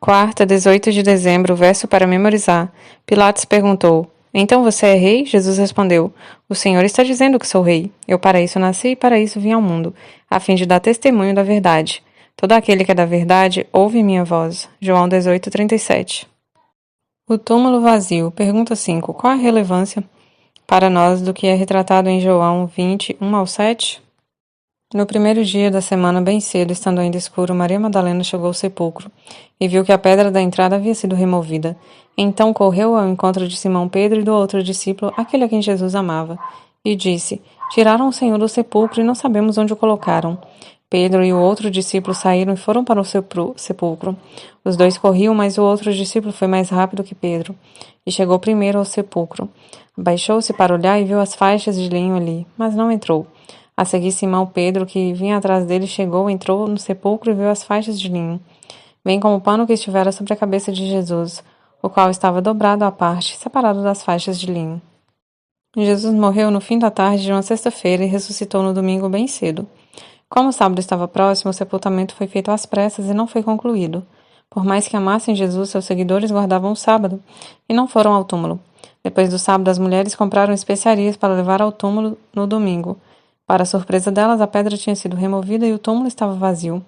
Quarta, 18 de dezembro, verso para memorizar. Pilatos perguntou: Então você é rei? Jesus respondeu: O Senhor está dizendo que sou rei. Eu para isso nasci e para isso vim ao mundo, a fim de dar testemunho da verdade. Todo aquele que é da verdade ouve minha voz. João 18:37. O túmulo vazio. Pergunta 5. Qual a relevância para nós do que é retratado em João 20, 1-7? No primeiro dia da semana, bem cedo, estando ainda escuro, Maria Madalena chegou ao sepulcro e viu que a pedra da entrada havia sido removida. Então correu ao encontro de Simão Pedro e do outro discípulo, aquele a quem Jesus amava, e disse: Tiraram o Senhor do sepulcro e não sabemos onde o colocaram. Pedro e o outro discípulo saíram e foram para o sepulcro. Os dois corriam, mas o outro discípulo foi mais rápido que Pedro e chegou primeiro ao sepulcro. Abaixou-se para olhar e viu as faixas de linho ali, mas não entrou. A seguir, Simão Pedro, que vinha atrás dele, chegou, entrou no sepulcro e viu as faixas de linho, bem como o pano que estivera sobre a cabeça de Jesus, o qual estava dobrado à parte, separado das faixas de linho. Jesus morreu no fim da tarde de uma sexta-feira e ressuscitou no domingo bem cedo. Como o sábado estava próximo, o sepultamento foi feito às pressas e não foi concluído. Por mais que amassem Jesus, seus seguidores guardavam o sábado e não foram ao túmulo. Depois do sábado, as mulheres compraram especiarias para levar ao túmulo no domingo. Para a surpresa delas, a pedra tinha sido removida e o túmulo estava vazio.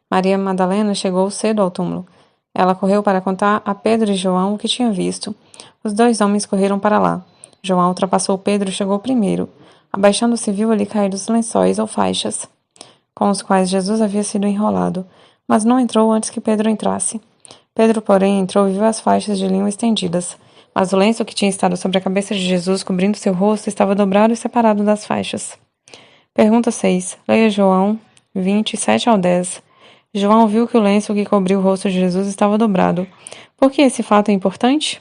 Maria Madalena chegou cedo ao túmulo. Ela correu para contar a Pedro e João o que tinha visto. Os dois homens correram para lá. João ultrapassou Pedro e chegou primeiro. Abaixando-se, viu ali cair os lençóis ou faixas, com os quais Jesus havia sido enrolado, mas não entrou antes que Pedro entrasse. Pedro, porém, entrou e viu as faixas de linho estendidas, mas o lenço que tinha estado sobre a cabeça de Jesus, cobrindo seu rosto, estava dobrado e separado das faixas. Pergunta 6. Leia João 27-10. João viu que o lenço que cobriu o rosto de Jesus estava dobrado. Por que esse fato é importante?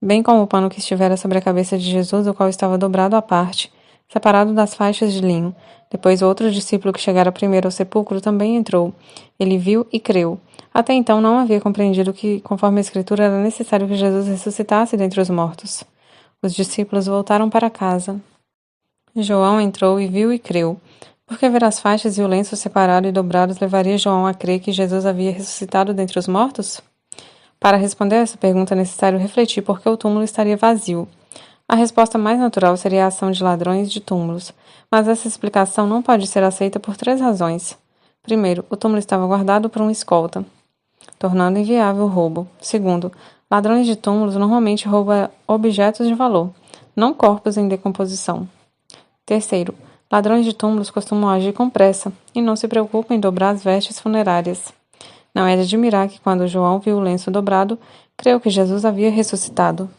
Bem como o pano que estivera sobre a cabeça de Jesus, o qual estava dobrado à parte, separado das faixas de linho. Depois o outro discípulo que chegara primeiro ao sepulcro também entrou. Ele viu e creu. Até então não havia compreendido que, conforme a Escritura, era necessário que Jesus ressuscitasse dentre os mortos. Os discípulos voltaram para casa. João entrou e viu e creu. Porque ver as faixas e o lenço separado e dobrados levaria João a crer que Jesus havia ressuscitado dentre os mortos? Para responder a essa pergunta é necessário refletir por que o túmulo estaria vazio. A resposta mais natural seria a ação de ladrões de túmulos, mas essa explicação não pode ser aceita por 3 razões. Primeiro, o túmulo estava guardado por um escolta, tornando inviável o roubo. Segundo, ladrões de túmulos normalmente roubam objetos de valor, não corpos em decomposição. Terceiro, ladrões de túmulos costumam agir com pressa e não se preocupam em dobrar as vestes funerárias. Não é de admirar que, quando João viu o lenço dobrado, creu que Jesus havia ressuscitado.